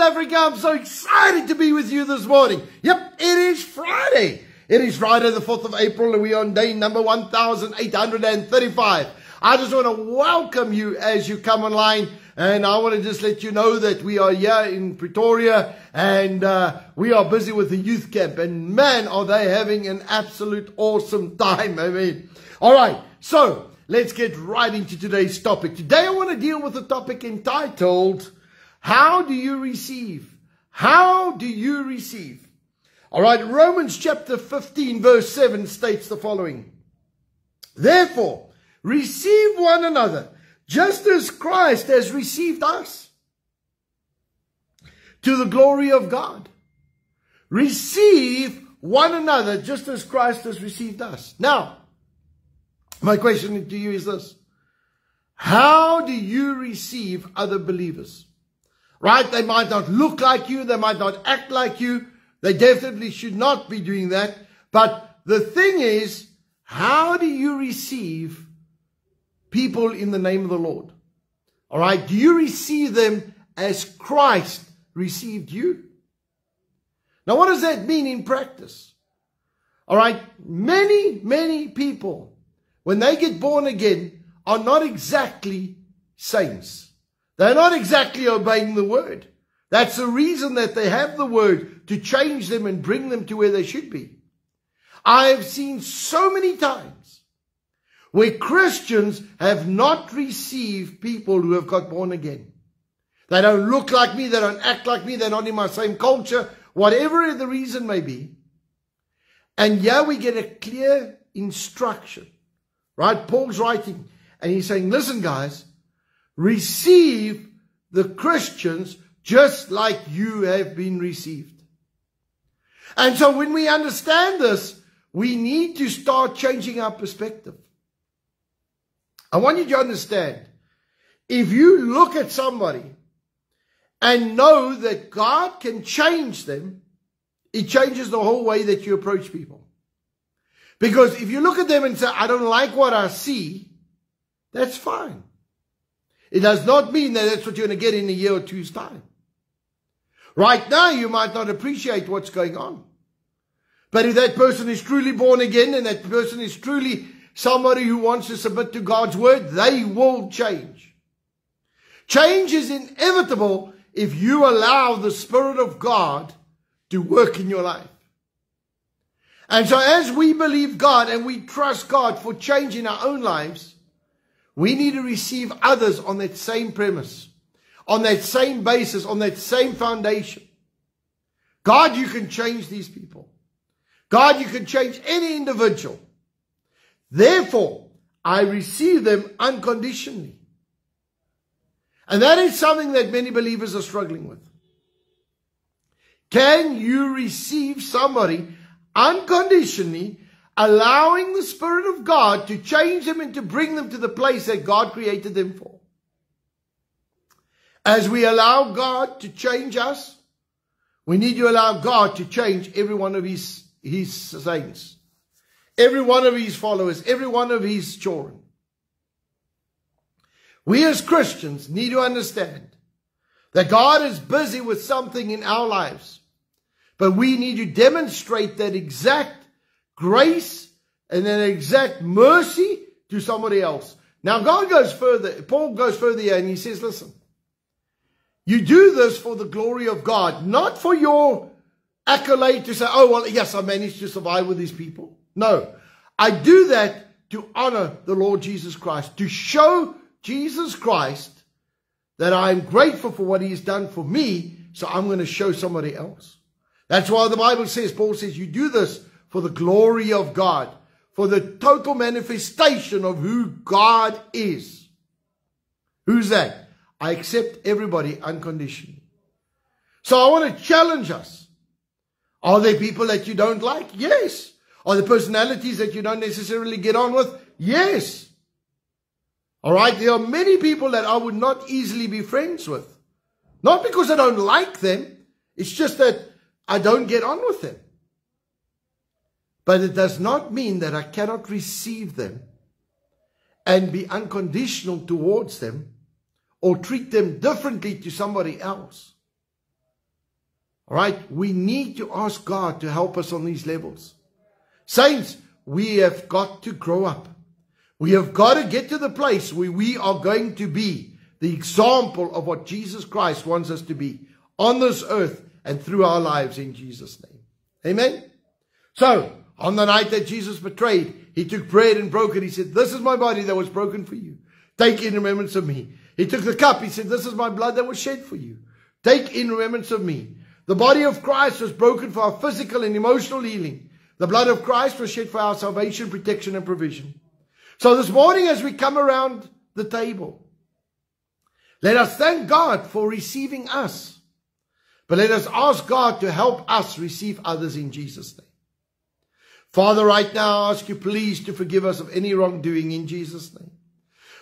Africa. I'm so excited to be with you this morning. Yep, it is Friday. It is Friday the 4th of April and we are on day number 1835. I just want to welcome you as you come online. And I want to just let you know that we are here in Pretoria and we are busy with the youth camp. And man, are they having an absolute awesome time. I mean, all right. So let's get right into today's topic. Today I want to deal with a topic entitled, How do you receive? How do you receive? All right. Romans chapter 15 verse 7 states the following. Therefore, receive one another, just as Christ has received us, to the glory of God. Receive one another, just as Christ has received us. Now, my question to you is this. How do you receive other believers? Right? They might not look like you. They might not act like you. They definitely should not be doing that. But the thing is, how do you receive people in the name of the Lord? All right. Do you receive them as Christ received you? Now, what does that mean in practice? All right. Many people, when they get born again, are not exactly saints. They're not exactly obeying the word. That's the reason that they have the word to change them and bring them to where they should be. I have seen so many times where Christians have not received people who have got born again. They don't look like me. They don't act like me. They're not in my same culture. Whatever the reason may be. And here we get a clear instruction. Right? Paul's writing and he's saying, listen guys, receive the Christians just like you have been received. And so when we understand this, we need to start changing our perspective. I want you to understand, if you look at somebody and know that God can change them, it changes the whole way that you approach people. Because if you look at them and say, I don't like what I see, that's fine. It does not mean that that's what you're going to get in a year or two's time. Right now, you might not appreciate what's going on. But if that person is truly born again and that person is truly somebody who wants to submit to God's word, they will change. Change is inevitable if you allow the Spirit of God to work in your life. And so as we believe God and we trust God for change in our own lives, we need to receive others on that same premise, on that same basis, on that same foundation. God, you can change these people. God, you can change any individual. Therefore, I receive them unconditionally. And that is something that many believers are struggling with. Can you receive somebody unconditionally, allowing the Spirit of God to change them and to bring them to the place that God created them for? As we allow God to change us, we need to allow God to change every one of His saints, every one of His followers, every one of His children. We as Christians need to understand that God is busy with something in our lives, but we need to demonstrate that exact grace and that exact mercy to somebody else. Now God goes further, Paul goes further here and he says, listen, you do this for the glory of God, not for your accolade to say, oh, well, yes, I managed to survive with these people. No, I do that to honor the Lord Jesus Christ, to show Jesus Christ that I'm grateful for what He has done for me, so I'm going to show somebody else. That's why the Bible says, Paul says, you do this for the glory of God, for the total manifestation of who God is. Who's that? I accept everybody unconditionally. So I want to challenge us. Are there people that you don't like? Yes. Are there personalities that you don't necessarily get on with? Yes. All right. There are many people that I would not easily be friends with. Not because I don't like them. It's just that I don't get on with them. But it does not mean that I cannot receive them and be unconditional towards them or treat them differently to somebody else. All right. We need to ask God to help us on these levels. Saints, we have got to grow up. We have got to get to the place where we are going to be the example of what Jesus Christ wants us to be on this earth and through our lives in Jesus' name. Amen. So, on the night that Jesus betrayed, he took bread and broke it. He said, this is my body that was broken for you. Take in remembrance of me. He took the cup. He said, this is my blood that was shed for you. Take in remembrance of me. The body of Christ was broken for our physical and emotional healing. The blood of Christ was shed for our salvation, protection, and provision. So this morning as we come around the table, let us thank God for receiving us. But let us ask God to help us receive others in Jesus' name. Father, right now I ask you please to forgive us of any wrongdoing in Jesus' name.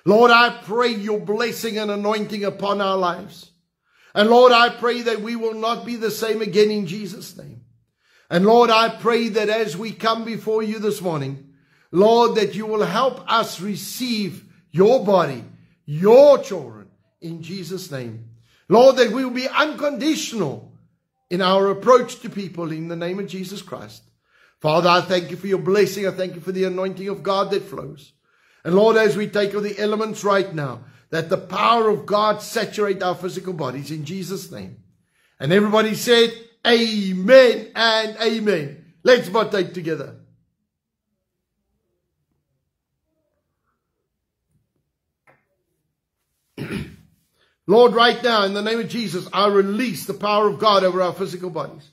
Lord, I pray your blessing and anointing upon our lives. And Lord, I pray that we will not be the same again in Jesus' name. And Lord, I pray that as we come before you this morning, Lord, that you will help us receive your body, your children, in Jesus' name. Lord, that we will be unconditional in our approach to people in the name of Jesus Christ. Father, I thank you for your blessing. I thank you for the anointing of God that flows. And Lord, as we take of the elements right now, that the power of God saturate our physical bodies in Jesus' name. And everybody said, amen and amen. Let's partake together. Lord, right now, in the name of Jesus, I release the power of God over our physical bodies.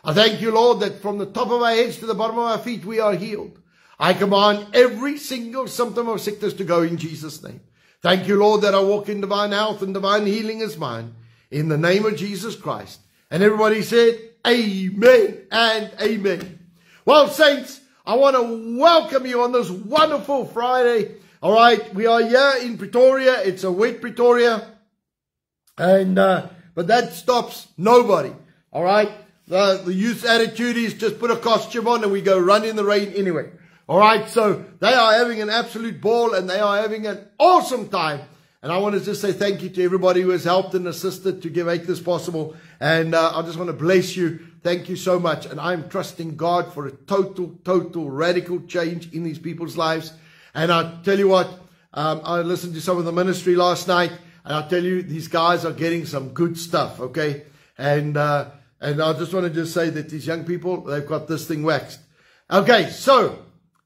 I thank you, Lord, that from the top of our heads to the bottom of our feet, we are healed. I command every single symptom of sickness to go in Jesus' name. Thank you, Lord, that I walk in divine health and divine healing is mine. In the name of Jesus Christ. And everybody said, amen and amen. Well, saints, I want to welcome you on this wonderful Friday. All right, we are here in Pretoria. It's a wet Pretoria. And but that stops nobody. All right. The youth's attitude is just put a costume on and we go run in the rain anyway. All right. So they are having an absolute ball and they are having an awesome time. And I want to just say thank you to everybody who has helped and assisted to make this possible. And I just want to bless you. Thank you so much. And I'm trusting God for a total radical change in these people's lives. And I tell you what, I listened to some of the ministry last night. And I'll tell you, these guys are getting some good stuff, okay? And I just want to just say that these young people, they've got this thing waxed. Okay, so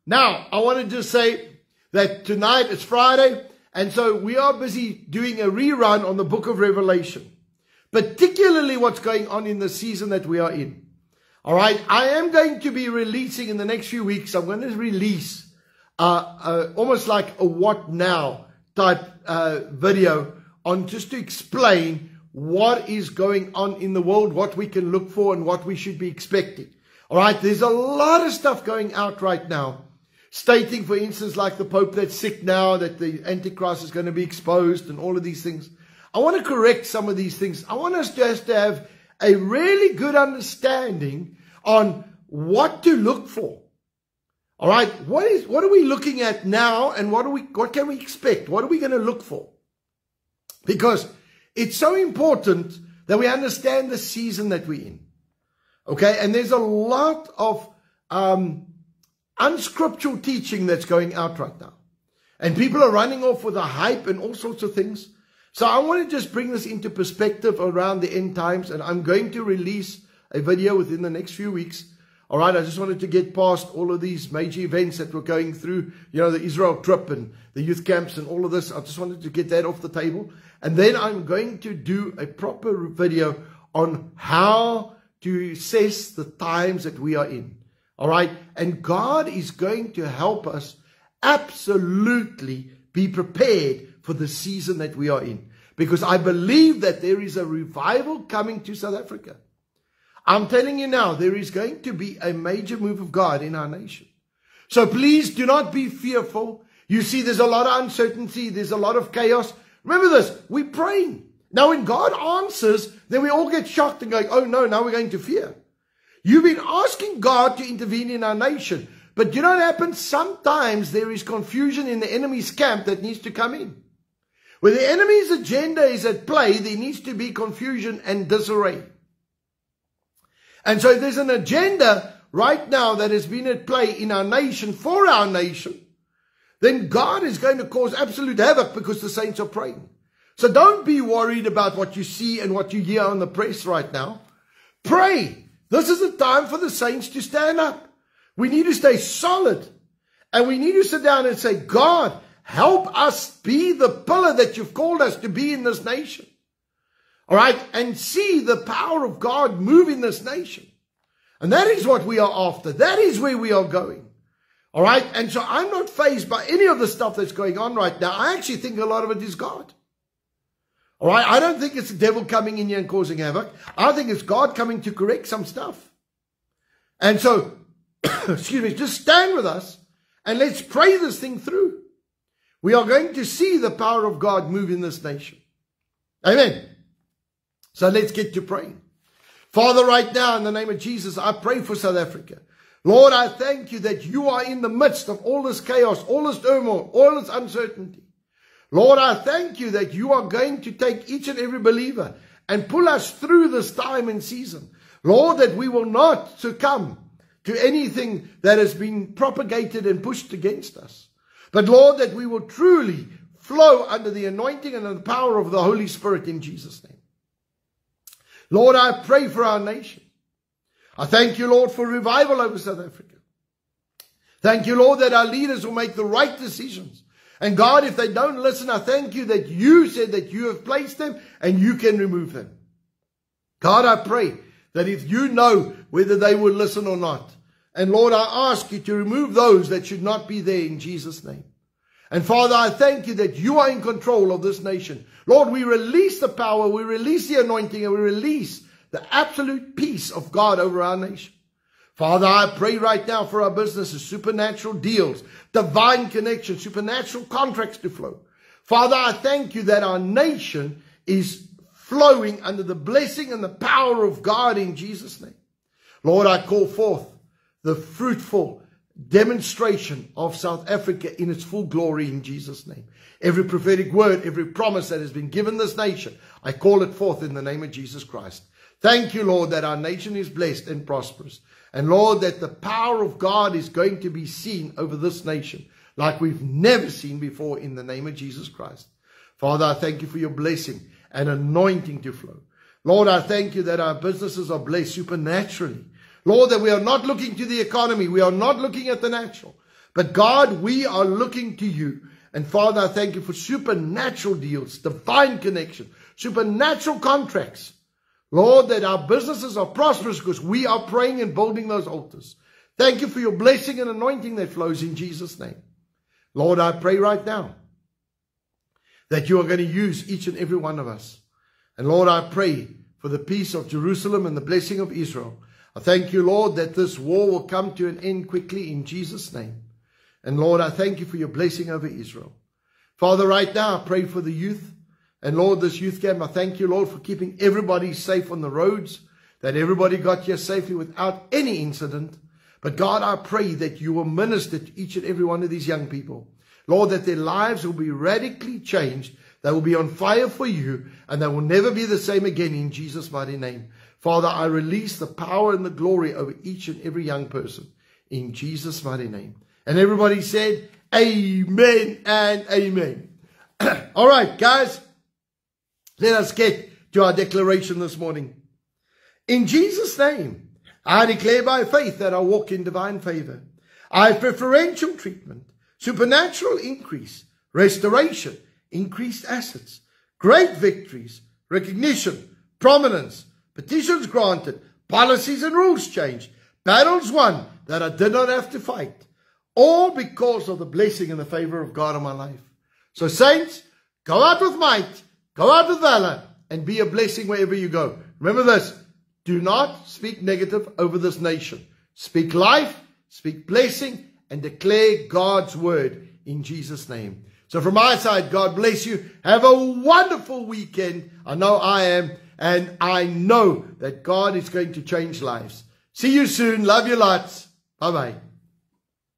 now I want to just say that tonight is Friday. And so we are busy doing a rerun on the book of Revelation, particularly what's going on in the season that we are in. All right, I am going to be releasing in the next few weeks, I'm going to release almost like a what now type video on just to explain what is going on in the world, what we can look for and what we should be expecting. All right, there's a lot of stuff going out right now, stating, for instance, like the Pope that's sick now, that the Antichrist is going to be exposed and all of these things. I want to correct some of these things. I want us just to have a really good understanding on what to look for. All right, what are we looking at now and what can we expect? What are we going to look for? Because it's so important that we understand the season that we're in. Okay, and there's a lot of unscriptural teaching that's going out right now. And people are running off with a hype and all sorts of things. So I want to just bring this into perspective around the end times. And I'm going to release a video within the next few weeks. All right, I just wanted to get past all of these major events that we're going through. You know, the Israel trip and the youth camps and all of this. I just wanted to get that off the table. And then I'm going to do a proper video on how to assess the times that we are in. All right. And God is going to help us absolutely be prepared for the season that we are in. Because I believe that there is a revival coming to South Africa. I'm telling you now, there is going to be a major move of God in our nation. So please do not be fearful. You see, there's a lot of uncertainty. There's a lot of chaos. Remember this, we're praying. Now when God answers, then we all get shocked and go, oh no, now we're going to fear. You've been asking God to intervene in our nation. But you know what happens? Sometimes there is confusion in the enemy's camp that needs to come in. When the enemy's agenda is at play, there needs to be confusion and disarray. And so there's an agenda right now that has been at play in our nation, for our nation. Then God is going to cause absolute havoc because the saints are praying. So don't be worried about what you see and what you hear on the press right now. Pray. This is the time for the saints to stand up. We need to stay solid. And we need to sit down and say, God, help us be the pillar that you've called us to be in this nation. All right? And see the power of God move in this nation. And that is what we are after. That is where we are going. All right? And so I'm not fazed by any of the stuff that's going on right now. I actually think a lot of it is God. All right? I don't think it's the devil coming in here and causing havoc. I think it's God coming to correct some stuff. And so, excuse me, just stand with us and let's pray this thing through. We are going to see the power of God move in this nation. Amen. So let's get to praying. Father, right now, in the name of Jesus, I pray for South Africa. Lord, I thank you that you are in the midst of all this chaos, all this turmoil, all this uncertainty. Lord, I thank you that you are going to take each and every believer and pull us through this time and season. Lord, that we will not succumb to anything that has been propagated and pushed against us. But Lord, that we will truly flow under the anointing and the power of the Holy Spirit in Jesus' name. Lord, I pray for our nation. I thank you, Lord, for revival over South Africa. Thank you, Lord, that our leaders will make the right decisions. And God, if they don't listen, I thank you that you said that you have placed them and you can remove them. God, I pray that if you know whether they will listen or not. And Lord, I ask you to remove those that should not be there in Jesus' name. And Father, I thank you that you are in control of this nation. Lord, we release the power, we release the anointing, and we release the absolute peace of God over our nation. Father, I pray right now for our businesses, supernatural deals, divine connections, supernatural contracts to flow. Father, I thank you that our nation is flowing under the blessing and the power of God in Jesus' name. Lord, I call forth the fruitful demonstration of South Africa in its full glory in Jesus' name. Every prophetic word, every promise that has been given this nation, I call it forth in the name of Jesus Christ. Thank you, Lord, that our nation is blessed and prosperous. And Lord, that the power of God is going to be seen over this nation like we've never seen before in the name of Jesus Christ. Father, I thank you for your blessing and anointing to flow. Lord, I thank you that our businesses are blessed supernaturally. Lord, that we are not looking to the economy. We are not looking at the natural. But God, we are looking to you. And Father, I thank you for supernatural deals, divine connection, supernatural contracts. Lord, that our businesses are prosperous because we are praying and building those altars. Thank you for your blessing and anointing that flows in Jesus' name. Lord, I pray right now that you are going to use each and every one of us. And Lord, I pray for the peace of Jerusalem and the blessing of Israel. I thank you, Lord, that this war will come to an end quickly in Jesus' name. And Lord, I thank you for your blessing over Israel. Father, right now, I pray for the youth. And Lord, this youth camp, I thank you, Lord, for keeping everybody safe on the roads, that everybody got here safely without any incident. But God, I pray that you will minister to each and every one of these young people. Lord, that their lives will be radically changed. They will be on fire for you, and they will never be the same again in Jesus' mighty name. Father, I release the power and the glory over each and every young person in Jesus' mighty name. And everybody said, amen and amen. All right, guys. Let us get to our declaration this morning. In Jesus' name, I declare by faith that I walk in divine favor. I have preferential treatment, supernatural increase, restoration, increased assets, great victories, recognition, prominence, petitions granted, policies and rules changed, battles won that I did not have to fight, all because of the blessing and the favor of God in my life. So saints, go out with might, go out with valor, and be a blessing wherever you go. Remember this, do not speak negative over this nation. Speak life, speak blessing, and declare God's word in Jesus' name. So from my side, God bless you. Have a wonderful weekend. I know I am, and I know that God is going to change lives. See you soon. Love you lots. Bye-bye.